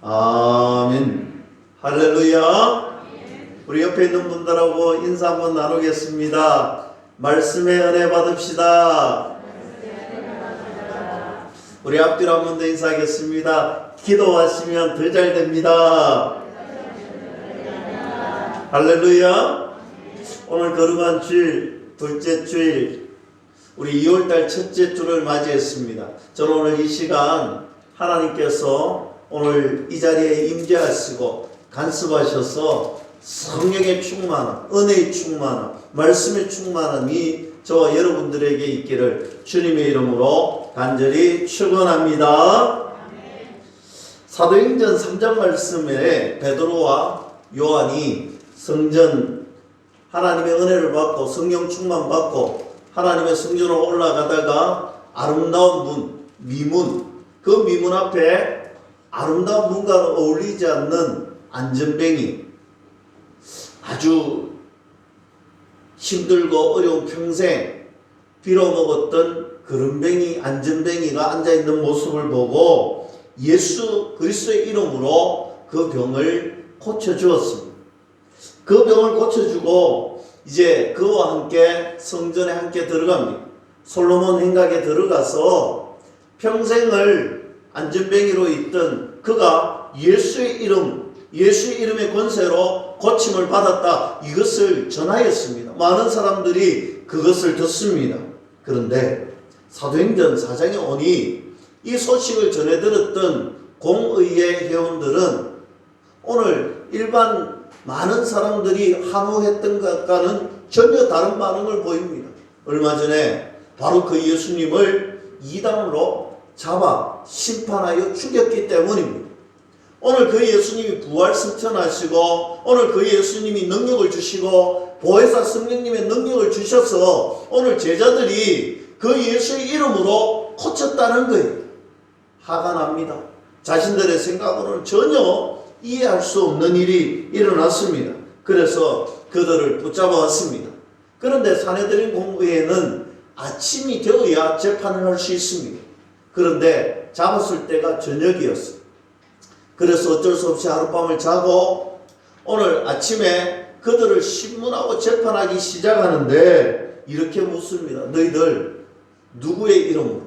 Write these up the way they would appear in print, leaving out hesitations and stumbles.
아멘. 할렐루야. 우리 옆에 있는 분들하고 인사 한번 나누겠습니다. 말씀의 은혜 받읍시다. 우리 앞뒤로 한 번 더 인사하겠습니다. 기도하시면 더 잘 됩니다. 할렐루야. 오늘 거룩한 주일, 둘째 주일, 우리 2월달 첫째 주를 맞이했습니다. 저는 오늘 이 시간 하나님께서 오늘 이 자리에 임재하시고 간섭하셔서 성령의 충만함, 은혜의 충만함, 말씀의 충만함이 저와 여러분들에게 있기를 주님의 이름으로 간절히 축원합니다. 사도행전 3장 말씀에 베드로와 요한이 성전 하나님의 은혜를 받고 성령 충만 받고 하나님의 성전으로 올라가다가 아름다운 문, 미문, 그 미문 앞에 아름다운 문과는 어울리지 않는 안전뱅이, 아주 힘들고 어려운 평생 빌어먹었던 그른뱅이, 안전뱅이가 앉아있는 모습을 보고 예수 그리스도의 이름으로 그 병을 고쳐주었습니다. 그 병을 고쳐주고 이제 그와 함께 성전에 함께 들어갑니다. 솔로몬 행각에 들어가서 평생을 안전뱅이로 있던 그가 예수의 이름의 권세로 고침을 받았다, 이것을 전하였습니다. 많은 사람들이 그것을 듣습니다. 그런데 사도행전 4장에 오니 이 소식을 전해 들었던 공의회 회원들은 오늘 일반 많은 사람들이 한호했던 것과는 전혀 다른 반응을 보입니다. 얼마 전에 바로 그 예수님을 이단으로 잡아 심판하여 죽였기 때문입니다. 오늘 그 예수님이 부활승천하시고 오늘 그 예수님이 능력을 주시고 보혜사 성령님의 능력을 주셔서 오늘 제자들이 그 예수의 이름으로 고쳤다는 거예요. 화가 납니다. 자신들의 생각으로는 전혀 이해할 수 없는 일이 일어났습니다. 그래서 그들을 붙잡아 왔습니다. 그런데 사내들인 공의회는 아침이 되어야 재판을 할 수 있습니다. 그런데 잡았을 때가 저녁이었어요. 그래서 어쩔 수 없이 하룻밤을 자고 오늘 아침에 그들을 신문하고 재판하기 시작하는데 이렇게 묻습니다. 너희들 누구의 이름으로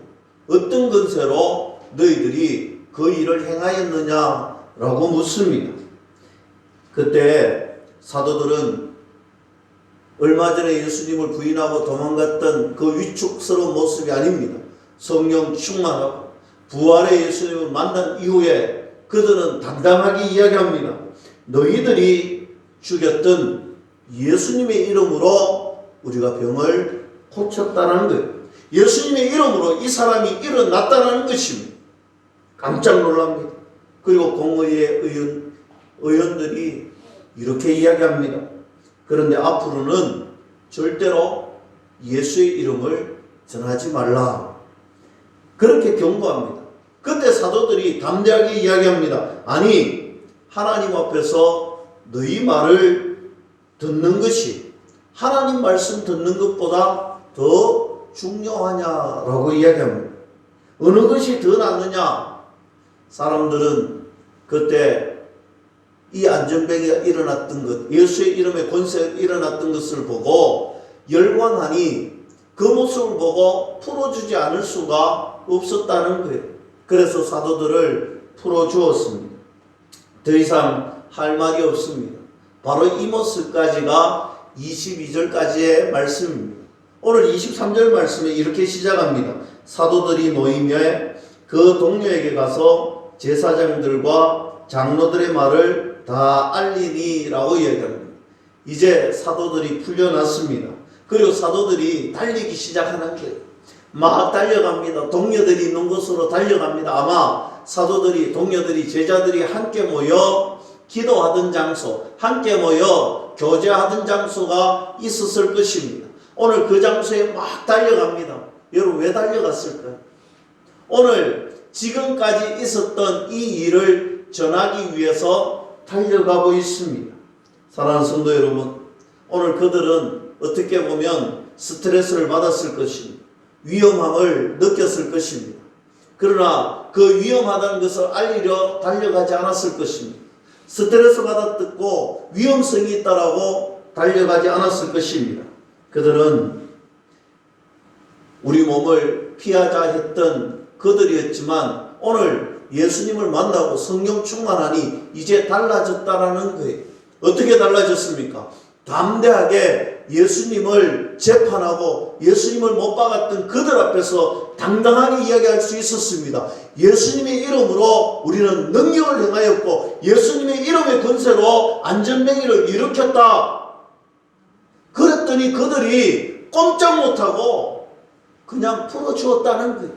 어떤 건세로 너희들이 그 일을 행하였느냐라고 묻습니다. 그때 사도들은 얼마 전에 예수님을 부인하고 도망갔던 그 위축스러운 모습이 아닙니다. 성령 충만하고 부활의 예수님을 만난 이후에 그들은 당당하게 이야기합니다. 너희들이 죽였던 예수님의 이름으로 우리가 병을 고쳤다는 거예요. 예수님의 이름으로 이 사람이 일어났다는 것입니다. 깜짝 놀랍니다. 그리고 공의회 의원들이 이렇게 이야기합니다. 그런데 앞으로는 절대로 예수의 이름을 전하지 말라, 그렇게 경고합니다. 그때 사도들이 담대하게 이야기합니다. 아니, 하나님 앞에서 너희 말을 듣는 것이 하나님 말씀 듣는 것보다 더 중요하냐라고 이야기합니다. 어느 것이 더 낫느냐? 사람들은 그때 이 안전뱅이가 일어났던 것, 예수의 이름의 권세가 일어났던 것을 보고 열광하니 그 모습을 보고 풀어주지 않을 수가 없었다는 거예요. 그래서 사도들을 풀어주었습니다. 더 이상 할 말이 없습니다. 바로 이 모습까지가 22절까지의 말씀입니다. 오늘 23절 말씀에 이렇게 시작합니다. 사도들이 모임에 그 동료에게 가서 제사장들과 장로들의 말을 다 알리니라고 이야기합니다. 이제 사도들이 풀려났습니다. 그리고 사도들이 달리기 시작하는 거예요. 막 달려갑니다. 동료들이 있는 곳으로 달려갑니다. 아마 사도들이, 동료들이, 제자들이 함께 모여 기도하던 장소, 함께 모여 교제하던 장소가 있었을 것입니다. 오늘 그 장소에 막 달려갑니다. 여러분, 왜 달려갔을까요? 오늘 지금까지 있었던 이 일을 전하기 위해서 달려가고 있습니다. 사랑하는 성도 여러분, 오늘 그들은 어떻게 보면 스트레스를 받았을 것입니다. 위험함을 느꼈을 것입니다. 그러나 그 위험하다는 것을 알리려 달려가지 않았을 것입니다. 스트레스 받았고 위험성이 있다라고 달려가지 않았을 것입니다. 그들은 우리 몸을 피하자 했던 그들이었지만 오늘 예수님을 만나고 성령 충만하니 이제 달라졌다라는 거예요. 어떻게 달라졌습니까? 담대하게 예수님을 재판하고 예수님을 못 박았던 그들 앞에서 당당하게 이야기할 수 있었습니다. 예수님의 이름으로 우리는 능력을 행하였고 예수님의 이름의 권세로 안전뱅이를 일으켰다. 그랬더니 그들이 꼼짝 못하고 그냥 풀어주었다는 거예요.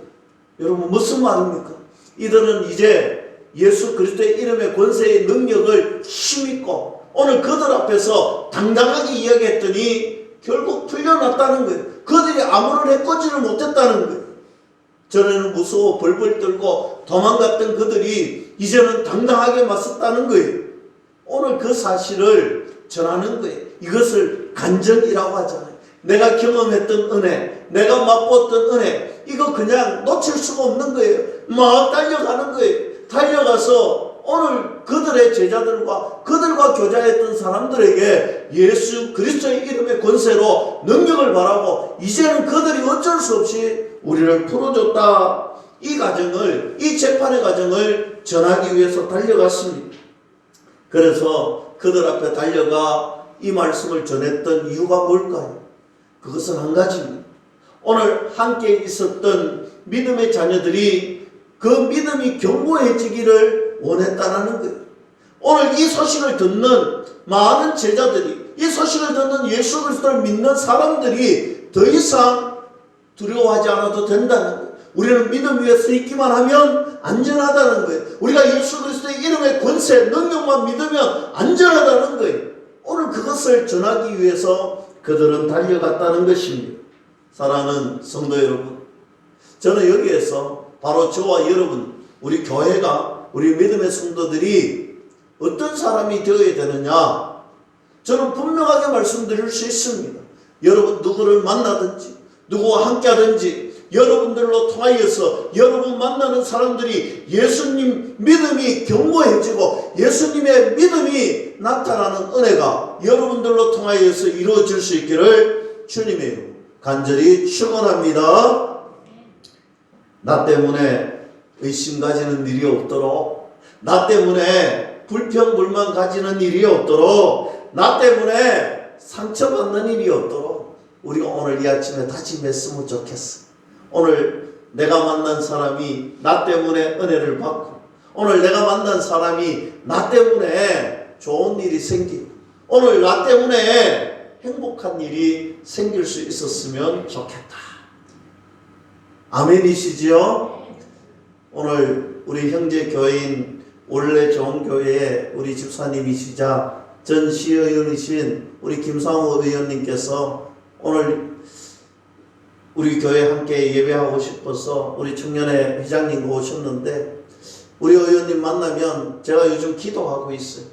여러분 무슨 말입니까? 이들은 이제 예수 그리스도의 이름의 권세의 능력을 힘입고 오늘 그들 앞에서 당당하게 이야기했더니 결국 풀려났다는 거예요. 그들이 아무런 해코지를 못했다는 거예요. 전에는 무서워 벌벌 떨고 도망갔던 그들이 이제는 당당하게 맞섰다는 거예요. 오늘 그 사실을 전하는 거예요. 이것을 간증이라고 하잖아요. 내가 경험했던 은혜, 내가 맛보았던 은혜, 이거 그냥 놓칠 수가 없는 거예요. 막 달려가는 거예요. 달려가서 오늘 그들의 제자들과 그들과 교제했던 사람들에게 예수 그리스도의 이름의 권세로 능력을 바라고 이제는 그들이 어쩔 수 없이 우리를 풀어줬다. 이 과정을, 이 재판의 과정을 전하기 위해서 달려갔습니다. 그래서 그들 앞에 달려가 이 말씀을 전했던 이유가 뭘까요? 그것은 한 가지입니다. 오늘 함께 있었던 믿음의 자녀들이 그 믿음이 견고해지기를 원했다는 거예요. 오늘 이 소식을 듣는 많은 제자들이, 이 소식을 듣는 예수 그리스도를 믿는 사람들이 더 이상 두려워하지 않아도 된다는 거예요. 우리는 믿음 위에 서 있기만 하면 안전하다는 거예요. 우리가 예수 그리스도의 이름의 권세, 능력만 믿으면 안전하다는 거예요. 오늘 그것을 전하기 위해서 그들은 달려갔다는 것입니다. 사랑하는 성도 여러분, 저는 여기에서 바로 저와 여러분, 우리 교회가, 우리 믿음의 성도들이 어떤 사람이 되어야 되느냐, 저는 분명하게 말씀드릴 수 있습니다. 여러분 누구를 만나든지 누구와 함께 하든지 여러분들로 통하여서 여러분 만나는 사람들이 예수님 믿음이 견고해지고 예수님의 믿음이 나타나는 은혜가 여러분들로 통하여서 이루어질 수 있기를 주님의 이름으로 간절히 축원합니다. 나 때문에 의심 가지는 일이 없도록, 나 때문에 불평불만 가지는 일이 없도록, 나 때문에 상처받는 일이 없도록 우리가 오늘 이 아침에 다짐했으면 좋겠어. 오늘 내가 만난 사람이 나 때문에 은혜를 받고, 오늘 내가 만난 사람이 나 때문에 좋은 일이 생기고, 오늘 나 때문에 행복한 일이 생길 수 있었으면 좋겠다. 아멘이시지요? 오늘 우리 형제 교회인 원래 좋은 교회의 우리 집사님이시자 전 시의원이신 우리 김상호 의원님께서 오늘 우리 교회 함께 예배하고 싶어서 우리 청년회 회장님과 오셨는데, 우리 의원님 만나면 제가 요즘 기도하고 있어요.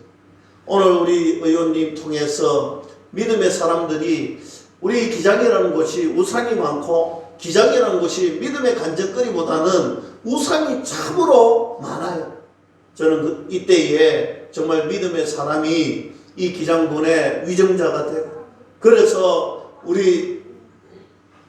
오늘 우리 의원님 통해서 믿음의 사람들이, 우리 기장이라는 곳이 우상이 많고 기장이라는 곳이 믿음의 간증거리보다는 우상이 참으로 많아요. 저는 이때에 정말 믿음의 사람이 이 기장군의 위정자가 되고, 그래서 우리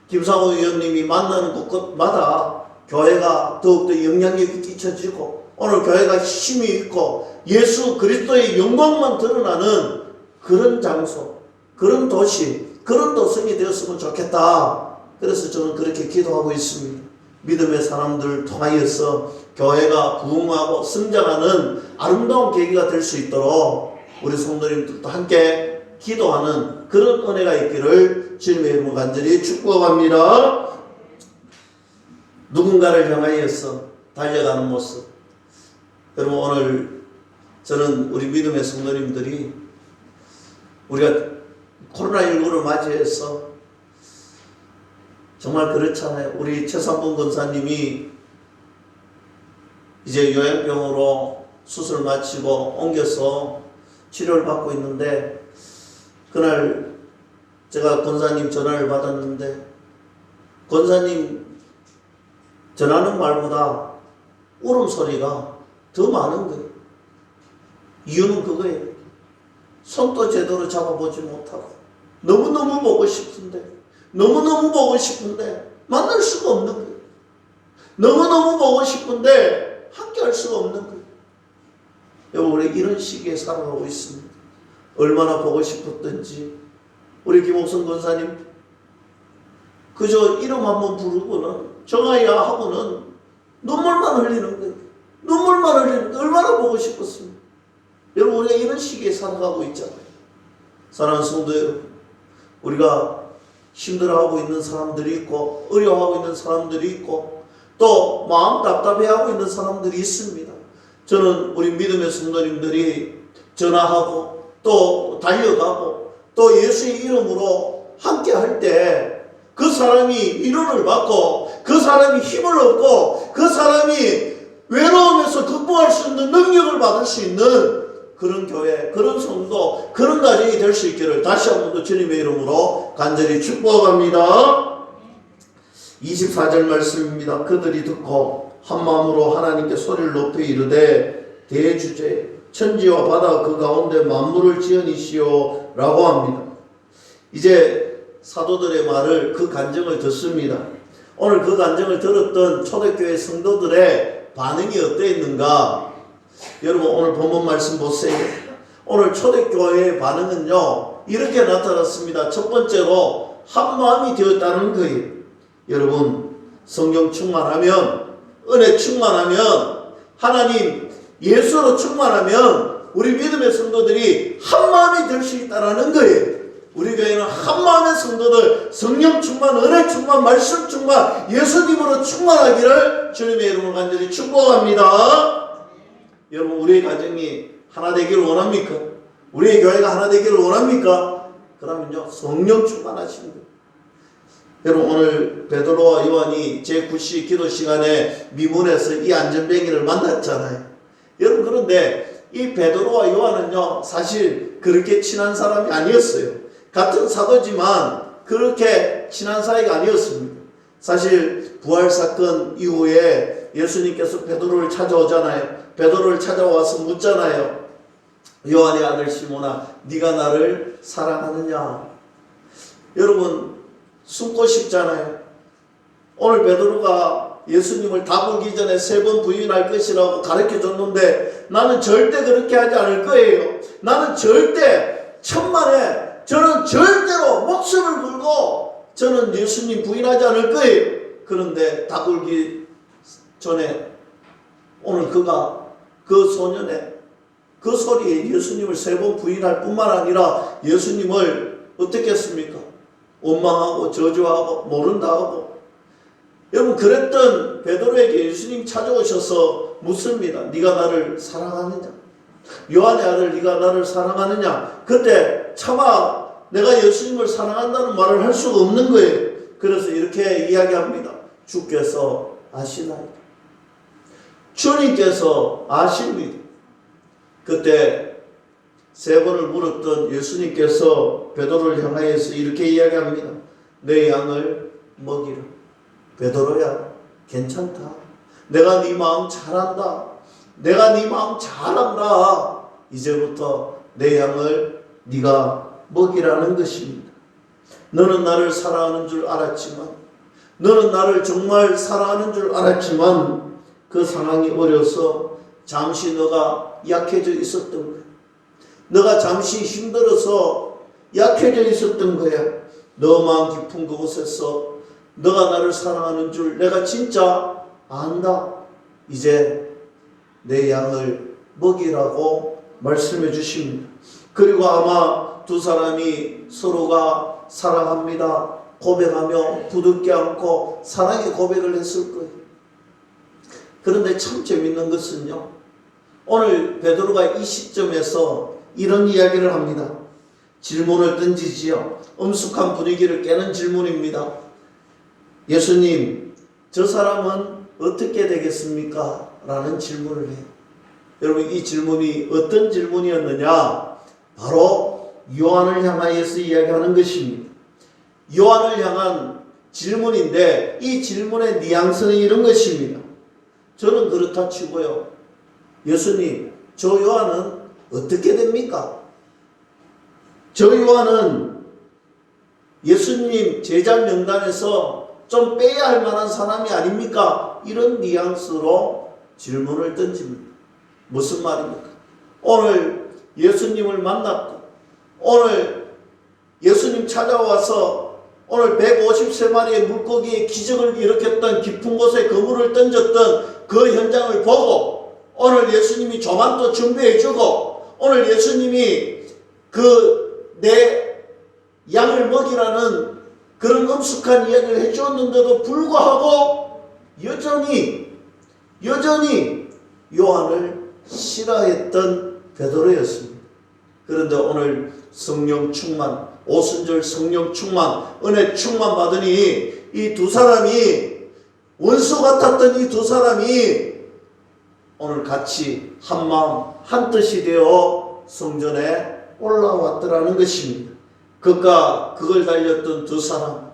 김상호 의원님이 만나는 곳마다 교회가 더욱더 영향력이 끼쳐지고 오늘 교회가 힘이 있고 예수 그리스도의 영광만 드러나는 그런 장소, 그런 도시, 그런 도성이 되었으면 좋겠다. 그래서 저는 그렇게 기도하고 있습니다. 믿음의 사람들 통하여서 교회가 부흥하고 성장하는 아름다운 계기가 될 수 있도록 우리 성도님들도 함께 기도하는 그런 은혜가 있기를 주님의 이름으로 간절히 축복합니다. 누군가를 향하여서 달려가는 모습. 여러분 오늘 저는 우리 믿음의 성도님들이 우리가 코로나19를 맞이해서 정말 그렇잖아요. 우리 최삼분 권사님이 이제 요양병으로 수술 마치고 옮겨서 치료를 받고 있는데, 그날 제가 권사님 전화를 받았는데 권사님 전하는 말보다 울음소리가 더 많은 거예요. 이유는 그거예요. 손도 제대로 잡아보지 못하고 너무너무 보고 싶은데 만날 수가 없는 거예요. 너무너무 보고 싶은데 함께할 수가 없는 거예요. 여러분, 우리 이런 시기에 살아가고 있습니다. 얼마나 보고 싶었던지 우리 김옥성 권사님 그저 이름 한번 부르고는 정아야 하고는 눈물만 흘리는 거예요. 눈물만 흘리는 거예요. 얼마나 보고 싶었습니다. 여러분, 우리가 이런 시기에 살아가고 있잖아요. 사랑하는 성도 여러분, 우리가 힘들어하고 있는 사람들이 있고 어려워하고 있는 사람들이 있고 또 마음 답답해하고 있는 사람들이 있습니다. 저는 우리 믿음의 성도님들이 전화하고 또 달려가고 또 예수의 이름으로 함께 할 때 그 사람이 위로를 받고 그 사람이 힘을 얻고 그 사람이 외로움에서 극복할 수 있는 능력을 받을 수 있는 그런 교회, 그런 성도, 그런 가정이 될 수 있기를 다시 한 번 더 주님의 이름으로 간절히 축복합니다. 24절 말씀입니다. 그들이 듣고 한 마음으로 하나님께 소리를 높여 이르되 대주제 천지와 바다 그 가운데 만물을 지으시오 라고 합니다. 이제 사도들의 말을 그 간증을 듣습니다. 오늘 그 간증을 들었던 초대교회 성도들의 반응이 어땠는가? 여러분, 오늘 본문 말씀 보세요. 오늘 초대교회의 반응은요 이렇게 나타났습니다. 첫 번째로 한 마음이 되었다는 거예요. 여러분, 성령 충만하면, 은혜 충만하면, 하나님 예수로 충만하면 우리 믿음의 성도들이 한 마음이 될 수 있다는 거예요. 우리 교회는 한 마음의 성도들, 성령 충만, 은혜 충만, 말씀 충만, 예수님으로 충만하기를 주님의 이름으로 간절히 축복합니다. 여러분, 우리의 가정이 하나 되기를 원합니까? 우리의 교회가 하나 되기를 원합니까? 그러면요 성령 충만하시는 거예요. 여러분, 오늘 베드로와 요한이 제9시 기도 시간에 미문에서 이 안전뱅이를 만났잖아요. 여러분, 그런데 이 베드로와 요한은요 사실 그렇게 친한 사람이 아니었어요. 같은 사도지만 그렇게 친한 사이가 아니었습니다. 사실 부활사건 이후에 예수님께서 베드로를 찾아오잖아요. 베드로를 찾아와서 묻잖아요. 요한의 아들 시몬아, 네가 나를 사랑하느냐? 여러분, 숨고 싶잖아요. 오늘 베드로가 예수님을 다불기 전에 3번 부인할 것이라고 가르쳐줬는데 나는 절대 그렇게 하지 않을 거예요. 나는 절대 천만에 저는 절대로 목숨을 걸고 저는 예수님 부인하지 않을 거예요. 그런데 다불기 전에 오늘 그가 그 소년의 그 소리에 예수님을 3번 부인할 뿐만 아니라 예수님을 어떻게 했습니까? 원망하고 저주하고 모른다 하고. 여러분, 그랬던 베드로에게 예수님 찾아오셔서 묻습니다. 네가 나를 사랑하느냐? 요한의 아들, 네가 나를 사랑하느냐? 그때 차마 내가 예수님을 사랑한다는 말을 할 수가 없는 거예요. 그래서 이렇게 이야기합니다. 주께서 아시나이다. 주님께서 아십니다. 그때 3번을 물었던 예수님께서 베드로를 향하여서 이렇게 이야기합니다. 내 양을 먹이라. 베드로야, 괜찮다. 내가 네 마음 잘한다. 내가 네 마음 잘한다. 이제부터 내 양을 네가 먹이라는 것입니다. 너는 나를 사랑하는 줄 알았지만, 너는 나를 정말 사랑하는 줄 알았지만 그 상황이 어려서 잠시 너가 약해져 있었던 거야. 너가 잠시 힘들어서 약해져 있었던 거야. 너 마음 깊은 그곳에서 너가 나를 사랑하는 줄 내가 진짜 안다. 이제 내 양을 먹이라고 말씀해 주십니다. 그리고 아마 두 사람이 서로가 사랑합니다 고백하며 부둥켜 안고 사랑의 고백을 했을 거예요. 그런데 참 재밌는 것은요, 오늘 베드로가 이 시점에서 이런 이야기를 합니다. 질문을 던지지요. 엄숙한 분위기를 깨는 질문입니다. 예수님, 저 사람은 어떻게 되겠습니까? 라는 질문을 해요. 여러분, 이 질문이 어떤 질문이었느냐? 바로 요한을 향하여서 이야기하는 것입니다. 요한을 향한 질문인데 이 질문의 뉘앙스는 이런 것입니다. 저는 그렇다 치고요. 예수님, 저 요한은 어떻게 됩니까? 저 요한은 예수님 제자 명단에서 좀 빼야 할 만한 사람이 아닙니까? 이런 뉘앙스로 질문을 던집니다. 무슨 말입니까? 오늘 예수님을 만났고, 오늘 예수님 찾아와서 오늘 150세마리의 물고기의 기적을 일으켰던 깊은 곳에 그물을 던졌던 그 현장을 보고, 오늘 예수님이 조만도 준비해주고, 오늘 예수님이 내 양을 먹이라는 그런 엄숙한 이야기를 해주었는데도 불구하고 여전히 요한을 싫어했던 베드로였습니다. 그런데 오늘 성령 충만, 오순절 성령 충만, 은혜 충만 받으니 이 두 사람이, 원수 같았던 이 두 사람이 오늘 같이 한 마음 한 뜻이 되어 성전에 올라왔더라는 것입니다. 그가 그걸 달렸던 두 사람.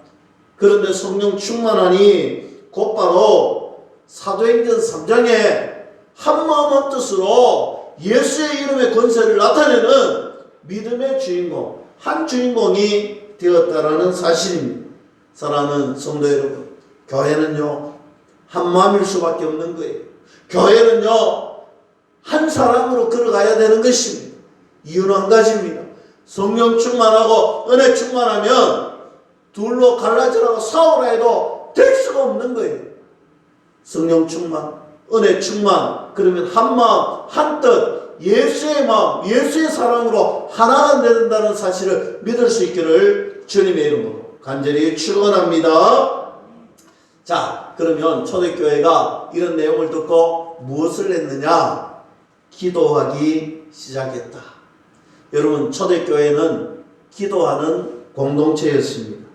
그런데 성령 충만하니 곧바로 사도행전 3장에 한 마음 한 뜻으로 예수의 이름의 권세를 나타내는 믿음의 주인공, 한 주인공이 되었다라는 사실입니다. 사랑하는 성도 여러분, 교회는요 한 마음일 수밖에 없는 거예요. 교회는요 한 사람으로 걸어가야 되는 것입니다. 이유는 한 가지입니다. 성령 충만하고 은혜 충만하면 둘로 갈라지라고 싸우라 해도 될 수가 없는 거예요. 성령 충만, 은혜 충만, 그러면 한 마음, 한 뜻, 예수의 마음, 예수의 사랑으로 하나가 된다는 사실을 믿을 수 있기를 주님의 이름으로 간절히 축원합니다. 자, 그러면 초대교회가 이런 내용을 듣고 무엇을 했느냐? 기도하기 시작했다. 여러분, 초대교회는 기도하는 공동체였습니다.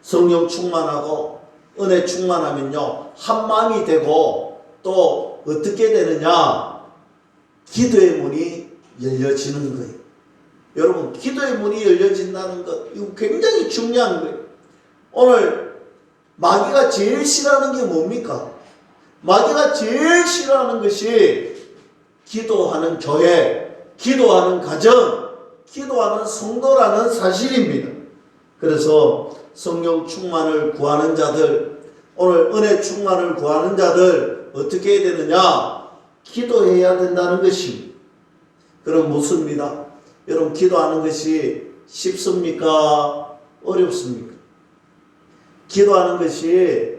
성령 충만하고 은혜 충만하면요 한 마음이 되고 또 어떻게 되느냐? 기도의 문이 열려지는 거예요. 여러분, 기도의 문이 열려진다는 것, 이거 굉장히 중요한 거예요. 오늘 마귀가 제일 싫어하는 게 뭡니까? 마귀가 제일 싫어하는 것이 기도하는 교회, 기도하는 가정, 기도하는 성도라는 사실입니다. 그래서 성령 충만을 구하는 자들, 오늘 은혜 충만을 구하는 자들 어떻게 해야 되느냐? 기도해야 된다는 것입니다. 그럼 묻습니다. 여러분, 기도하는 것이 쉽습니까? 어렵습니까? 기도하는 것이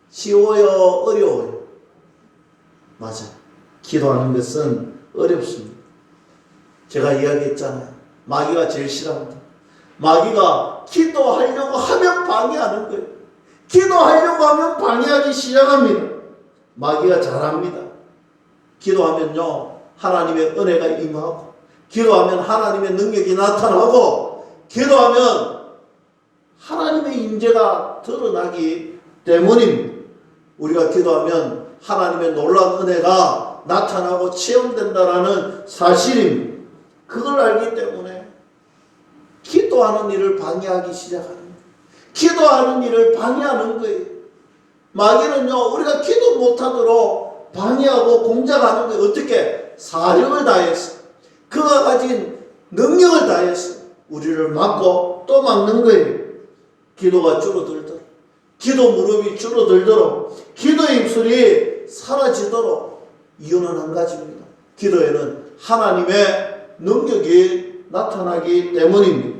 쉬워요? 어려워요? 맞아요. 기도하는 것은 어렵습니다. 제가 이야기했잖아요. 마귀가 제일 싫어합니다. 마귀가 기도하려고 하면 방해하는 거예요. 기도하려고 하면 방해하기 시작합니다. 마귀가 잘합니다. 기도하면요 하나님의 은혜가 임하고, 기도하면 하나님의 능력이 나타나고, 기도하면 하나님의 임재가 드러나기 때문입니다. 우리가 기도하면 하나님의 놀라운 은혜가 나타나고 체험된다라는 사실입니다. 그걸 알기 때문에 기도하는 일을 방해하기 시작합니다. 기도하는 일을 방해하는 거예요. 마귀는요 우리가 기도 못하도록 방해하고 공작하는 거예요. 어떻게? 사력을 다해서, 그가 가진 능력을 다해서 우리를 막고 또 막는 거예요. 기도가 줄어들도록, 기도 무릎이 줄어들도록, 기도의 입술이 사라지도록. 이유는 한 가지입니다. 기도에는 하나님의 능력이 나타나기 때문입니다.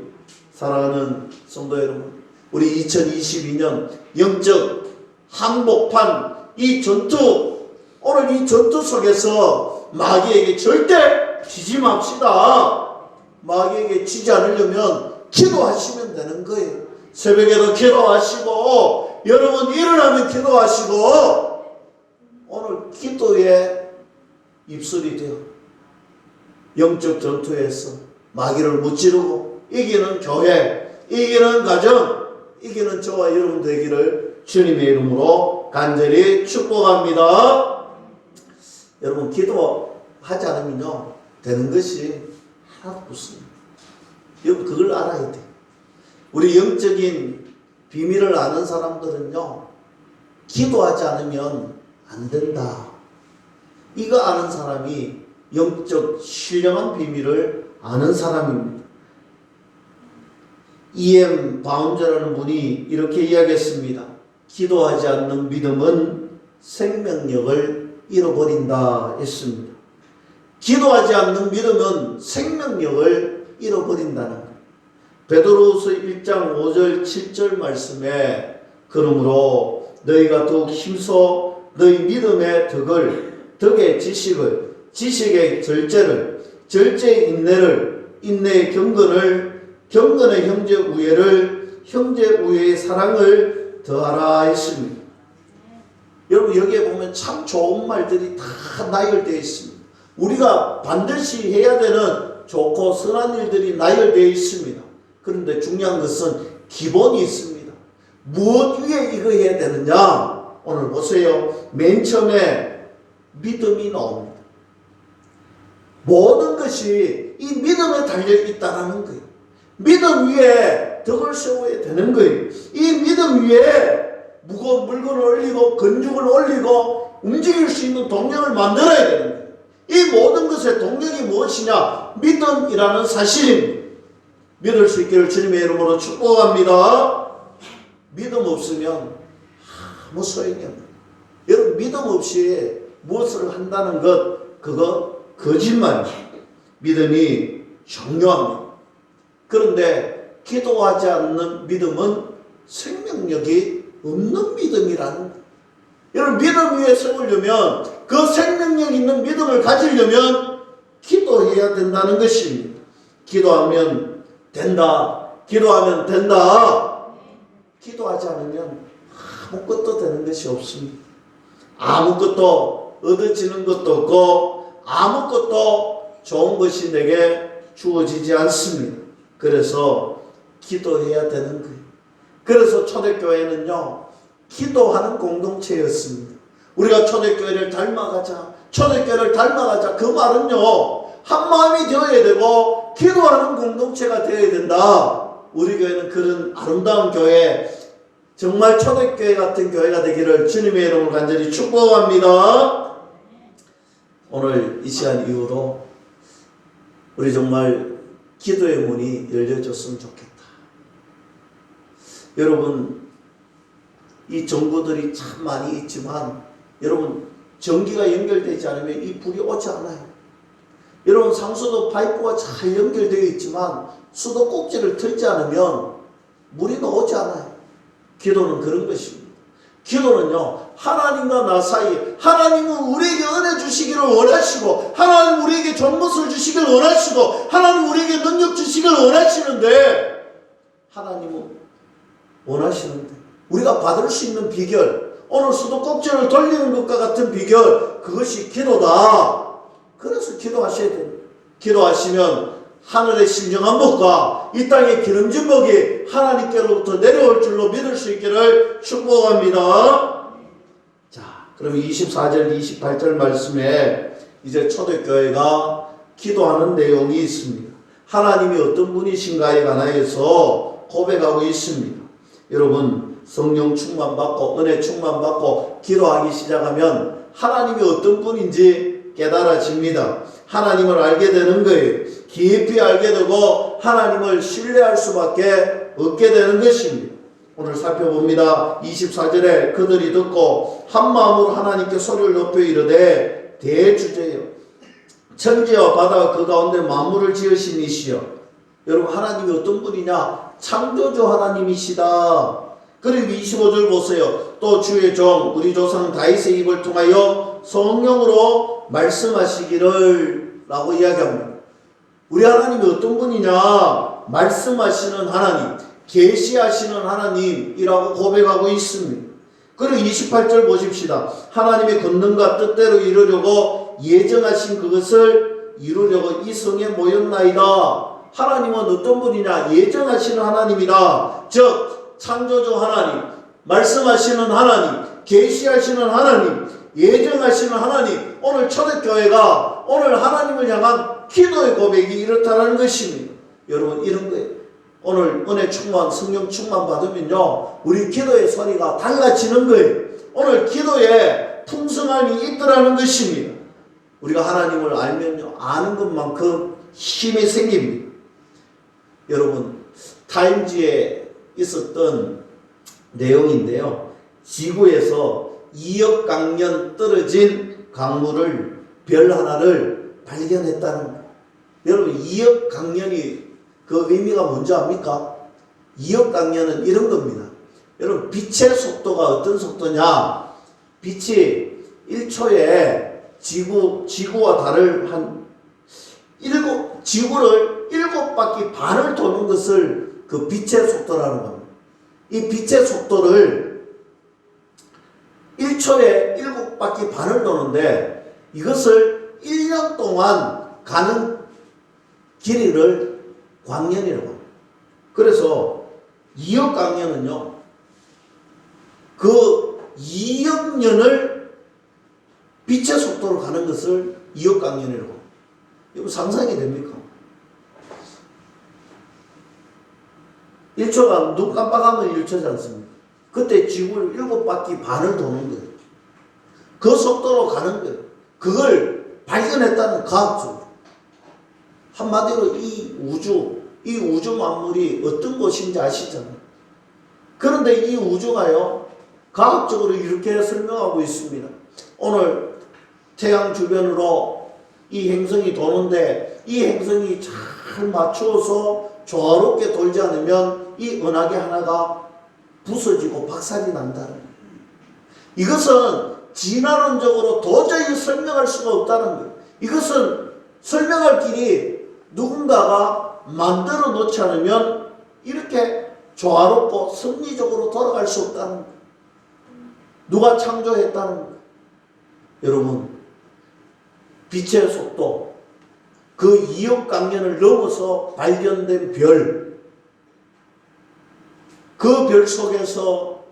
사랑하는 성도 여러분, 우리 2022년 영적 한복판 이 전투, 오늘 이 전투 속에서 마귀에게 절대 지지 맙시다. 마귀에게 지지 않으려면 기도하시면 되는 거예요. 새벽에도 기도하시고, 여러분 일어나면 기도하시고, 오늘 기도의 입술이 되어 영적 전투에서 마귀를 무찌르고 이기는 교회, 이기는 가정, 이기는 저와 여러분 되기를 주님의 이름으로 간절히 축복합니다. 여러분, 기도하지 않으면요 되는 것이 하나도 없습니다. 여러분, 그걸 알아야 돼요. 우리 영적인 비밀을 아는 사람들은요 기도하지 않으면 안 된다. 이거 아는 사람이 영적 신령한 비밀을 아는 사람입니다. E.M. 바운저라는 분이 이렇게 이야기했습니다. 기도하지 않는 믿음은 생명력을 잃어버린다 했습니다. 기도하지 않는 믿음은 생명력을 잃어버린다는 거예요. 베드로후서 1장 5절 7절 말씀에 그러므로 너희가 더욱 힘써 너희 믿음의 덕의 지식을, 지식의 절제를, 절제의 인내를, 인내의 경건의 형제 우애를, 형제 우애의 사랑을 더하라 했습니다. 여러분 여기에 보면 참 좋은 말들이 다 나열되어 있습니다. 우리가 반드시 해야 되는 좋고 선한 일들이 나열되어 있습니다. 그런데 중요한 것은 기본이 있습니다. 무엇 위에 이거 해야 되느냐? 오늘 보세요. 맨 처음에 믿음이 나옵니다. 모든 것이 이 믿음에 달려있다는 거예요. 믿음 위에 덕을 세워야 되는 거예요. 이 믿음 위에 무거운 물건을 올리고 건축을 올리고 움직일 수 있는 동력을 만들어야 되는 거예요. 이 모든 것의 동력이 무엇이냐? 믿음이라는 사실입니다. 믿을 수 있기를 주님의 이름으로 축복합니다. 믿음 없으면 아무 소용이 없습니다. 여러분 믿음 없이 무엇을 한다는 것 그거 거짓말입니다. 믿음이 중요합니다. 그런데 기도하지 않는 믿음은 생명력이 없는 믿음이라는 거예요. 여러분 믿음 위에 세우려면 그 생명력 있는 믿음을 가지려면 기도해야 된다는 것입니다. 기도하면 된다. 기도하면 된다. 기도하지 않으면 아무것도 되는 것이 없습니다. 아무것도 얻어지는 것도 없고 아무것도 좋은 것이 내게 주어지지 않습니다. 그래서 기도해야 되는 거예요. 그래서 초대교회는요 기도하는 공동체였습니다. 우리가 초대교회를 닮아가자, 초대교회를 닮아가자. 그 말은요 한 마음이 되어야 되고 기도하는 공동체가 되어야 된다. 우리 교회는 그런 아름다운 교회, 정말 초대교회 같은 교회가 되기를 주님의 이름으로 간절히 축복합니다. 오늘 이 시간 이후로 우리 정말 기도의 문이 열려졌으면 좋겠다. 여러분 이 정보들이 참 많이 있지만 여러분 전기가 연결되지 않으면 이 불이 오지 않아요. 여러분 상수도 파이프가 잘 연결되어 있지만 수도 꼭지를 틀지 않으면 물이 나오지 않아요. 기도는 그런 것입니다. 기도는요 하나님과 나 사이, 하나님은 우리에게 은혜 주시기를 원하시고 하나님 우리에게 좋은 것을 주시기를 원하시고 하나님 우리에게 능력 주시기를 원하시는데 하나님은 원하시는데 우리가 받을 수 있는 비결, 오늘 수도 꼭지를 돌리는 것과 같은 비결, 그것이 기도다. 그래서 기도하셔야 됩니다. 기도하시면 하늘의 신령한 복과 이 땅의 기름진 복이 하나님께로부터 내려올 줄로 믿을 수 있기를 축복합니다. 자, 그럼 24절 28절 말씀에 이제 초대교회가 기도하는 내용이 있습니다. 하나님이 어떤 분이신가에 관하여서 고백하고 있습니다. 여러분 성령 충만받고 은혜 충만받고 기도하기 시작하면 하나님이 어떤 분인지 깨달아집니다. 하나님을 알게 되는 거예요. 깊이 알게 되고 하나님을 신뢰할 수밖에 없게 되는 것입니다. 오늘 살펴봅니다. 24절에 그들이 듣고 한 마음으로 하나님께 소리를 높여 이르되 대주제여 천지와 바다와 그 가운데 만물을 지으신 이시여. 여러분 하나님이 어떤 분이냐? 창조주 하나님이시다. 그리고 25절 보세요. 또 주의 종 우리 조상 다윗의 입을 통하여 성령으로 말씀하시기를 라고 이야기합니다. 우리 하나님이 어떤 분이냐? 말씀하시는 하나님, 계시하시는 하나님이라고 고백하고 있습니다. 그리고 28절 보십시다. 하나님의 권능과 뜻대로 이루려고 예정하신 그것을 이루려고 이 성에 모였나이다. 하나님은 어떤 분이냐? 예정하시는 하나님이다. 즉 창조주 하나님, 말씀하시는 하나님, 계시하시는 하나님, 예정하시는 하나님. 오늘 초대교회가 오늘 하나님을 향한 기도의 고백이 이렇다는 것입니다. 여러분 이런 거예요. 오늘 은혜 충만, 성령 충만 받으면요 우리 기도의 소리가 달라지는 거예요. 오늘 기도에 풍성함이 있더라는 것입니다. 우리가 하나님을 알면요, 아는 것만큼 힘이 생깁니다. 여러분, 타임지에 있었던 내용인데요. 지구에서 2억 광년 떨어진 강물을, 별 하나를 발견했다는 거예요. 여러분, 2억 광년이 그 의미가 뭔지 압니까? 2억 광년은 이런 겁니다. 여러분, 빛의 속도가 어떤 속도냐? 빛이 1초에 지구와 달을 지구를 7바퀴 반을 도는 것을 그 빛의 속도라는 겁니다. 이 빛의 속도를 1초에 7바퀴 반을 도는데 이것을 1년 동안 가는 길이를 광년이라고 합니다. 그래서 2억 광년은요, 그 2억 년을 빛의 속도로 가는 것을 2억 광년이라고 합니다. 이거 상상이 됩니까? 1초가 눈 깜빡하면 1초지 않습니까? 그때 지구를 7바퀴 반을 도는 거예요. 그 속도로 가는 거예요. 그걸 발견했다는 과학적으로. 한마디로 이 우주 만물이 어떤 곳인지 아시잖아요. 그런데 이 우주가요, 과학적으로 이렇게 설명하고 있습니다. 오늘 태양 주변으로 이 행성이 도는데 이 행성이 잘 맞추어서 조화롭게 돌지 않으면 이 은하계 하나가 부서지고 박살이 난다는 거예요. 이것은 진화론적으로 도저히 설명할 수가 없다는 거예요. 이것은 설명할 길이 누군가가 만들어 놓지 않으면 이렇게 조화롭고 섭리적으로 돌아갈 수 없다는 거예요. 누가 창조했다는 거예요. 여러분, 빛의 속도, 그 2억 광년을 넘어서 발견된 별, 그 별 속에서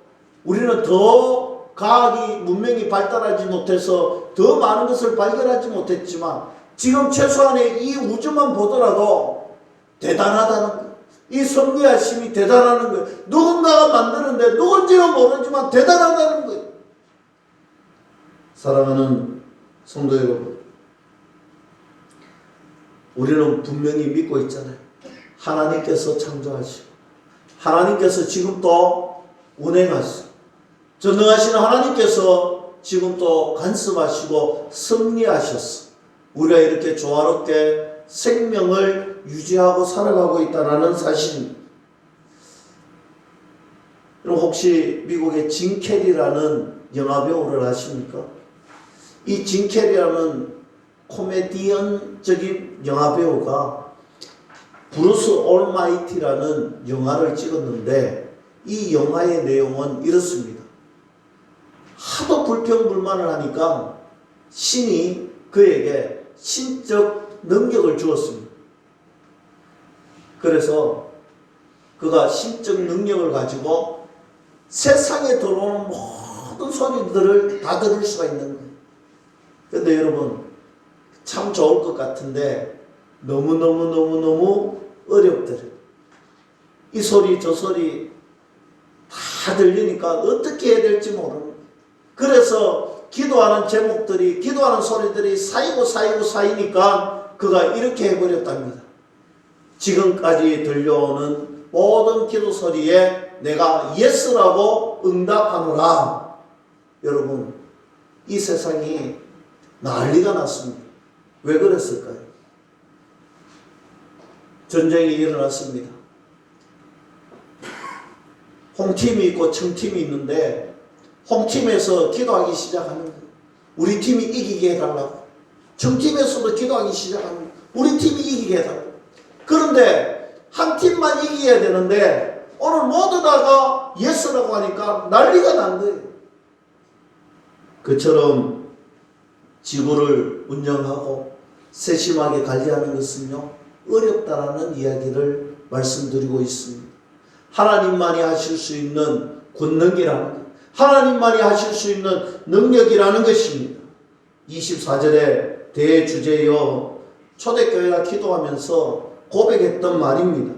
우리는 더 과학이 문명이 발달하지 못해서 더 많은 것을 발견하지 못했지만 지금 최소한의 이 우주만 보더라도 대단하다는 거예요. 이 섭리하심이 대단하는 거예요. 누군가가 만드는데 누군지는 모르지만 대단하다는 거예요. 사랑하는 성도 여러분, 우리는 분명히 믿고 있잖아요. 하나님께서 창조하시고 하나님께서 지금 또 운행하시고 전능하신 하나님께서 지금 또 간섭하시고 섭리하셨어. 우리가 이렇게 조화롭게 생명을 유지하고 살아가고 있다는 사실입니다. 여러분, 혹시 미국의 짐 캐리라는 영화배우를 아십니까? 이 짐 캐리라는 코미디언적인 영화배우가 브루스 올마이티라는 영화를 찍었는데 이 영화의 내용은 이렇습니다. 하도 불평불만을 하니까 신이 그에게 신적 능력을 주었습니다. 그래서 그가 신적 능력을 가지고 세상에 들어오는 모든 소리들을 다 들을 수가 있는 거예요. 그런데 여러분, 참 좋을 것 같은데 너무너무 어렵더래요. 이 소리 저 소리 다 들리니까 어떻게 해야 될지 모르는 거예요. 그래서 기도하는 제목들이, 기도하는 소리들이 쌓이니까 그가 이렇게 해버렸답니다. 지금까지 들려오는 모든 기도 소리에 내가 예스라고 응답하노라. 여러분, 이 세상이 난리가 났습니다. 왜 그랬을까요? 전쟁이 일어났습니다. 홍팀이 있고 청팀이 있는데 홍팀에서 기도하기 시작하는 거예요. 우리 팀이 이기게 해달라고. 청팀에서도 기도하기 시작하는 거예요. 우리 팀이 이기게 해달라고. 그런데 한 팀만 이겨야 되는데 오늘 모두 다가 예스라고 하니까 난리가 난 거예요. 그처럼 지구를 운영하고 세심하게 관리하는 것은요, 어렵다라는 이야기를 말씀드리고 있습니다. 하나님만이 하실 수 있는 권능이라는 것, 하나님만이 하실 수 있는 능력이라는 것입니다. 24절에 대주제여 초대교회가 기도하면서 고백했던 말입니다.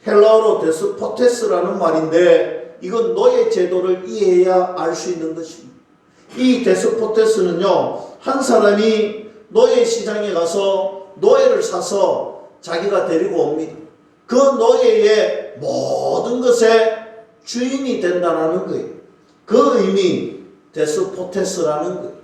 헬라어로 데스포테스라는 말인데 이건 노예 제도를 이해해야 알 수 있는 것입니다. 이 데스포테스는요, 한 사람이 노예 시장에 가서 노예를 사서 자기가 데리고 옵니다. 그 노예의 모든 것의 주인이 된다는 거예요. 그 의미 데스포테스라는 거예요.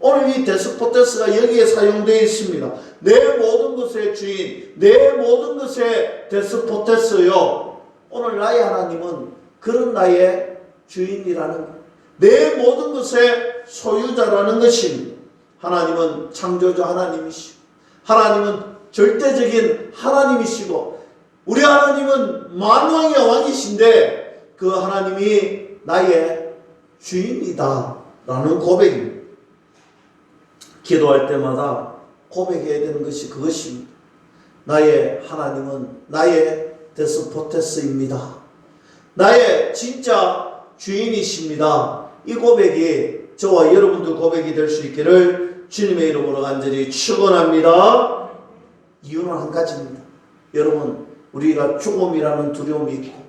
오늘 이 데스포테스가 여기에 사용되어 있습니다. 내 모든 것의 주인, 내 모든 것의 데스포테스요. 오늘 나의 하나님은 그런 나의 주인이라는 거예요. 내 모든 것의 소유자라는 것입니다. 하나님은 창조주 하나님이시고, 하나님은 절대적인 하나님이시고, 우리 하나님은 만왕의 왕이신데 그 하나님이 나의 주인이다 라는 고백입니다. 기도할 때마다 고백해야 되는 것이 그것입니다. 나의 하나님은 나의 데스포테스입니다. 나의 진짜 주인이십니다. 이 고백이 저와 여러분들 고백이 될 수 있기를 주님의 이름으로 간절히 축원합니다. 이유는 한 가지입니다. 여러분, 우리가 죽음이라는 두려움이 있고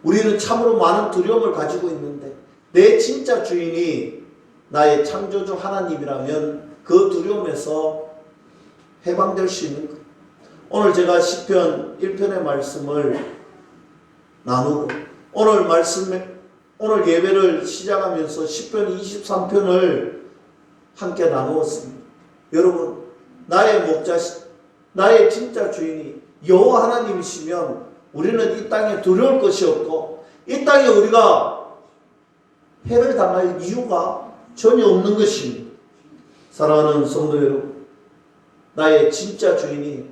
우리는 참으로 많은 두려움을 가지고 있는데 내 진짜 주인이 나의 창조주 하나님이라면 그 두려움에서 해방될 수 있는 거예요. 오늘 제가 시편 1편의 말씀을 나누고 오늘 예배를 시작하면서 시편 23편을 함께 나누었습니다. 여러분, 나의 목자신, 나의 진짜 주인이 여호와 하나님이시면 우리는 이 땅에 두려울 것이 없고 이 땅에 우리가 해를 당할 이유가 전혀 없는 것입니다. 사랑하는 성도 여러분, 나의 진짜 주인이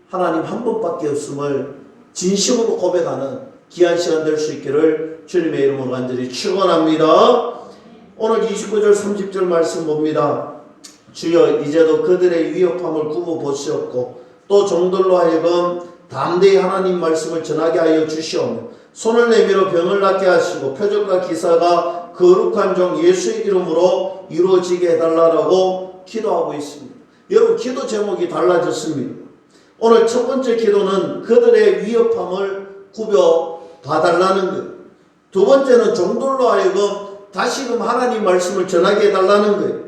하나님 한 분밖에 없음을 진심으로 고백하는 귀한 시간 될 수 있기를 주님의 이름으로 간절히 축원합니다. 오늘 29절 30절 말씀 봅니다. 주여 이제도 그들의 위협함을 굽어 보시옵고 또 종들로 하여금 담대히 하나님 말씀을 전하게 하여 주시오며 손을 내밀어 병을 낫게 하시고 표적과 기사가 거룩한 종 예수의 이름으로 이루어지게 해달라고 기도하고 있습니다. 여러분, 기도 제목이 달라졌습니다. 오늘 첫 번째 기도는 그들의 위협함을 굽어 봐달라는 것. 두 번째는 종들로 하여금 다시금 하나님 말씀을 전하게 해달라는 거예요.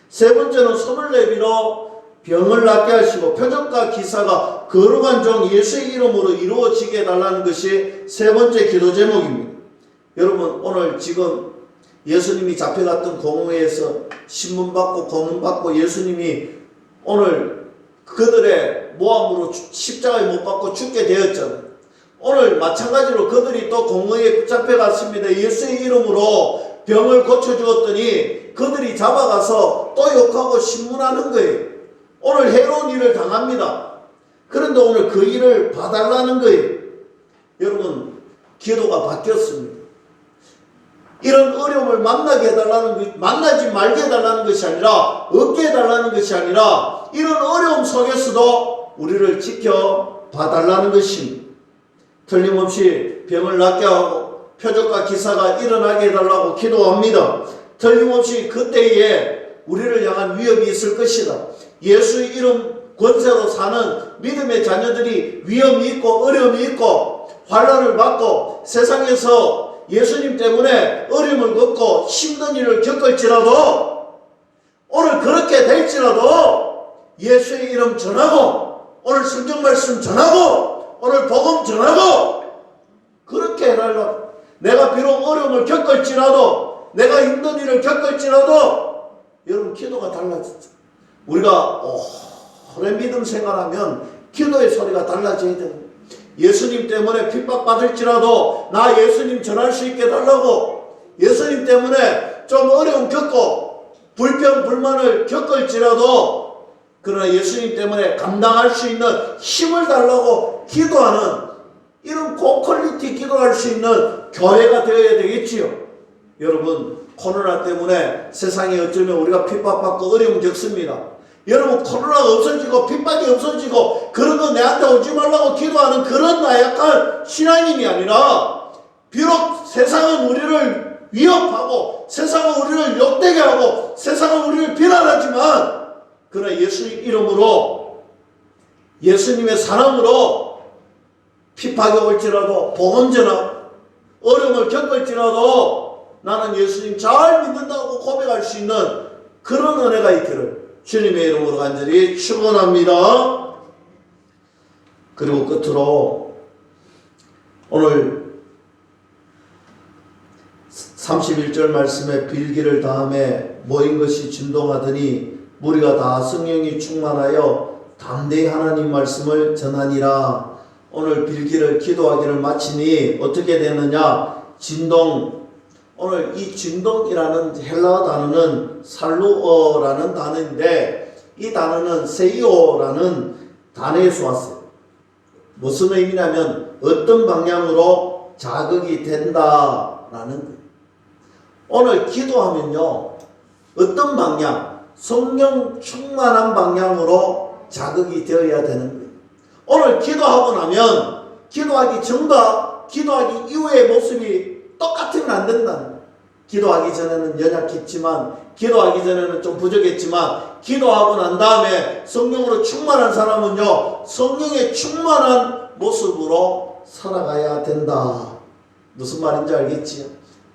세 번째는 손을 내밀어 병을 낫게 하시고 표적과 기사가 거룩한 종 예수의 이름으로 이루어지게 해달라는 것이 세 번째 기도 제목입니다. 여러분, 오늘 지금 예수님이 잡혀갔던 공회에서 신문받고 고문받고 예수님이 오늘 그들의 모함으로 십자가에 못 박고 죽게 되었잖아요. 오늘 마찬가지로 그들이 또 공회에 붙잡혀갔습니다. 예수의 이름으로 병을 고쳐주었더니 그들이 잡아가서 또 욕하고 신문하는 거예요. 오늘 해로운 일을 당합니다. 그런데 오늘 그 일을 봐달라는 거예요. 여러분, 기도가 바뀌었습니다. 이런 어려움을 만나지 말게 해달라는 것이 아니라 없게 해달라는 것이 아니라 이런 어려움 속에서도 우리를 지켜봐달라는 것입니다. 틀림없이 병을 낫게 하고 표적과 기사가 일어나게 해달라고 기도합니다. 틀림없이 그때에 우리를 향한 위협이 있을 것이다. 예수의 이름 권세로 사는 믿음의 자녀들이 위험이 있고 어려움이 있고 환난을 받고 세상에서 예수님 때문에 어려움을 겪고 힘든 일을 겪을지라도 오늘 그렇게 될지라도 예수의 이름 전하고 오늘 성경 말씀 전하고 오늘 복음 전하고 그렇게 해달라고. 내가 비록 어려움을 겪을지라도 내가 힘든 일을 겪을지라도 여러분, 기도가 달라졌죠. 우리가 오랜 믿음 생활하면 기도의 소리가 달라져야 됩니다. 예수님 때문에 핍박받을지라도 나 예수님 전할 수 있게 해달라고. 예수님 때문에 좀 어려움 겪고 불평 불만을 겪을지라도 그러나 예수님 때문에 감당할 수 있는 힘을 달라고 기도하는 이런 고퀄리티 기도할 수 있는 교회가 되어야 되겠지요. 여러분, 코로나 때문에 세상에 어쩌면 우리가 핍박받고 어려움 겪습니다. 여러분, 코로나가 없어지고 핍박이 없어지고 그런 거 내한테 오지 말라고 기도하는 그런 나약한 신앙인이 아니라 비록 세상은 우리를 위협하고 세상은 우리를 욕되게 하고 세상은 우리를 비난하지만 그러나 예수의 이름으로 예수님의 사랑으로 핍박이 올지라도 복음 전하 어려움을 겪을지라도 나는 예수님 잘 믿는다고 고백할 수 있는 그런 은혜가 있기를 주님의 이름으로 간절히 축원합니다. 그리고 끝으로 오늘 31절 말씀에 빌기를 다음에 모인 것이 진동하더니 무리가 다 성령이 충만하여 담대히 하나님 말씀을 전하니라. 오늘 빌기를 기도하기를 마치니 어떻게 되느냐? 진동. 오늘 이 진동이라는 헬라어 단어는 살루어라는 단어인데 이 단어는 세이오라는 단어에서 왔어요. 무슨 의미냐면 어떤 방향으로 자극이 된다라는 거예요. 오늘 기도하면요, 어떤 방향, 성령 충만한 방향으로 자극이 되어야 되는 거예요. 오늘 기도하고 나면 기도하기 전과 기도하기 이후의 모습이 똑같으면 안 된다는 거예요. 기도하기 전에는 연약했지만, 기도하기 전에는 좀 부족했지만, 기도하고 난 다음에 성령으로 충만한 사람은요, 성령의 충만한 모습으로 살아가야 된다. 무슨 말인지 알겠지요?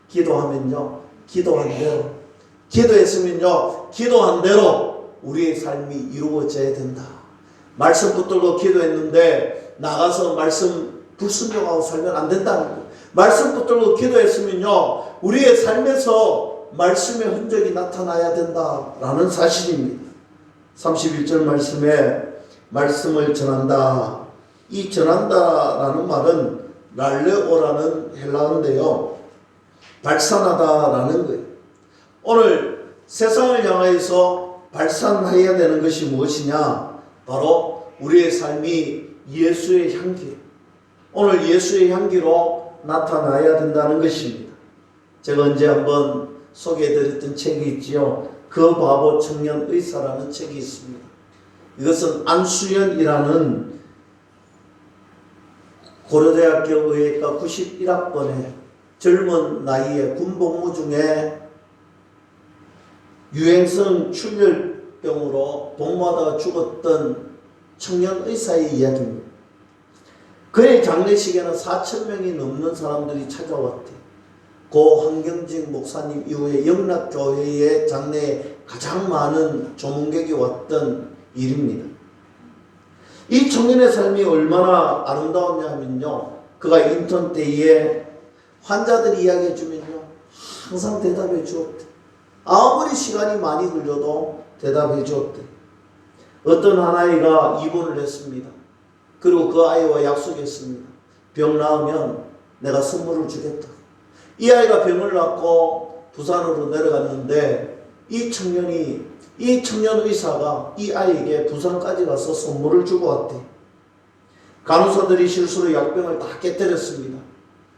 기도하면요, 기도한 대로, 기도했으면요, 기도한 대로 우리의 삶이 이루어져야 된다. 말씀 붙들고 기도했는데 나가서 말씀 불순종하고 살면 안 된다는 거예요. 말씀 붙들고 기도했으면요, 우리의 삶에서 말씀의 흔적이 나타나야 된다라는 사실입니다. 31절 말씀에 말씀을 전한다. 이 전한다라는 말은 랄레오라는 헬라어인데요, 발산하다라는 거예요. 오늘 세상을 향해서 발산해야 되는 것이 무엇이냐? 바로 우리의 삶이 예수의 향기, 오늘 예수의 향기로 나타나야 된다는 것입니다. 제가 언제 한번 소개해드렸던 책이 있지요. 그 바보 청년 의사라는 책이 있습니다. 이것은 안수연이라는 고려대학교 의학과 91학번에 젊은 나이에 군복무 중에 유행성 출혈병으로 복무하다가 죽었던 청년 의사의 이야기입니다. 그의 장례식에는 4,000명이 넘는 사람들이 찾아왔대. 고 한경직 목사님 이후에 영락교회의 장례에 가장 많은 조문객이 왔던 일입니다. 이 청년의 삶이 얼마나 아름다웠냐 하면요, 그가 인턴 때에 환자들이 이야기해 주면요, 항상 대답해 주었대. 아무리 시간이 많이 걸려도 대답해 주었대. 어떤 한 아이가 입원을 했습니다. 그리고 그 아이와 약속했습니다. 병 나으면 내가 선물을 주겠다. 이 아이가 병을 낳고 부산으로 내려갔는데 이 청년 의사가 이 아이에게 부산까지 가서 선물을 주고 왔대. 간호사들이 실수로 약병을 다 깨뜨렸습니다.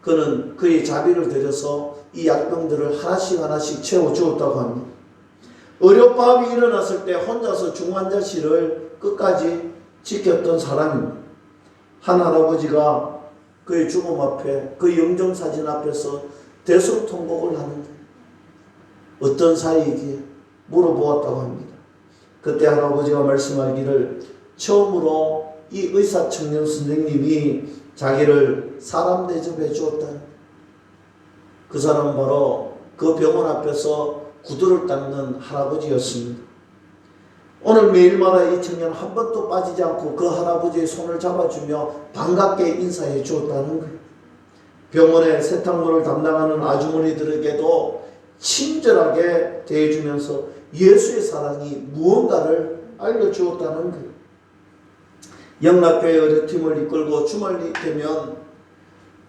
그는 그의 자비를 들여서 이 약병들을 하나씩 채워주었다고 합니다. 의료파업이 일어났을 때 혼자서 중환자실을 끝까지 지켰던 사람입니다. 한 할아버지가 그의 죽음 앞에, 그 영정사진 앞에서 대성통곡을 하는데 어떤 사이이기에 물어보았다고 합니다. 그때 할아버지가 말씀하기를 처음으로 이 의사 청년 선생님이 자기를 사람 대접해 주었다. 그 사람은 바로 그 병원 앞에서 구두를 닦는 할아버지였습니다. 오늘 매일마다 이 청년 한 번도 빠지지 않고 그 할아버지의 손을 잡아주며 반갑게 인사해 주었다는 거예요. 병원의 세탁물을 담당하는 아주머니들에게도 친절하게 대해주면서 예수의 사랑이 무언가를 알려주었다는 거예요. 영락교회 의료팀을 이끌고 주말이 되면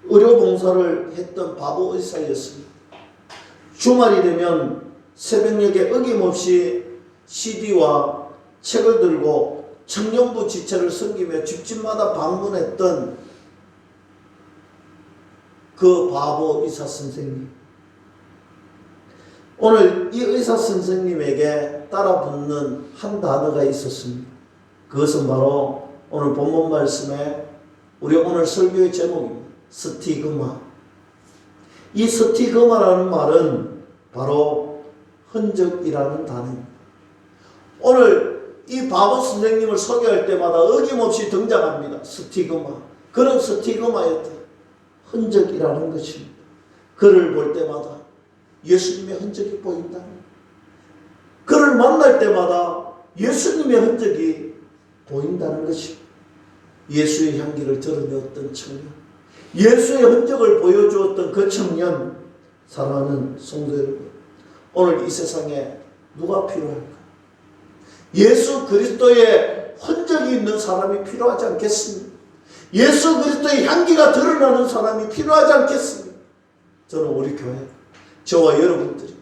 의료봉사를 했던 바보 의사였습니다. 주말이 되면 새벽녘에 어김없이 CD와 책을 들고 청년부 지체를 섬기며 집집마다 방문했던 그 바보 의사 선생님. 오늘 이 의사 선생님에게 따라붙는 한 단어가 있었습니다. 그것은 바로 오늘 본문 말씀에 우리 오늘 설교의 제목입니다. 스티그마. 이 스티그마라는 말은 바로 흔적이라는 단어입니다. 오늘 이 바보 선생님을 소개할 때마다 어김없이 등장합니다. 스티그마. 그런 스티그마였다. 흔적이라는 것입니다. 그를 볼 때마다 예수님의 흔적이 보인다. 그를 만날 때마다 예수님의 흔적이 보인다는 것입니다. 예수의 향기를 드러내었던 청년, 예수의 흔적을 보여주었던 그 청년, 사랑하는 성도 여러분, 오늘 이 세상에 누가 필요할까? 예수 그리스도의 흔적이 있는 사람이 필요하지 않겠습니까? 예수 그리스도의 향기가 드러나는 사람이 필요하지 않겠습니까? 저는 우리 교회, 저와 여러분들이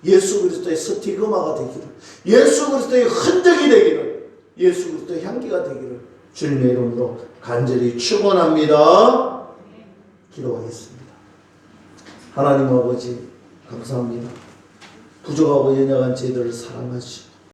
예수 그리스도의 스티그마가 되기를, 예수 그리스도의 흔적이 되기를, 예수 그리스도의 향기가 되기를 주님의 이름으로 간절히 축원합니다. 기도하겠습니다. 하나님 아버지 감사합니다. 부족하고 연약한 저희들을 사랑하시고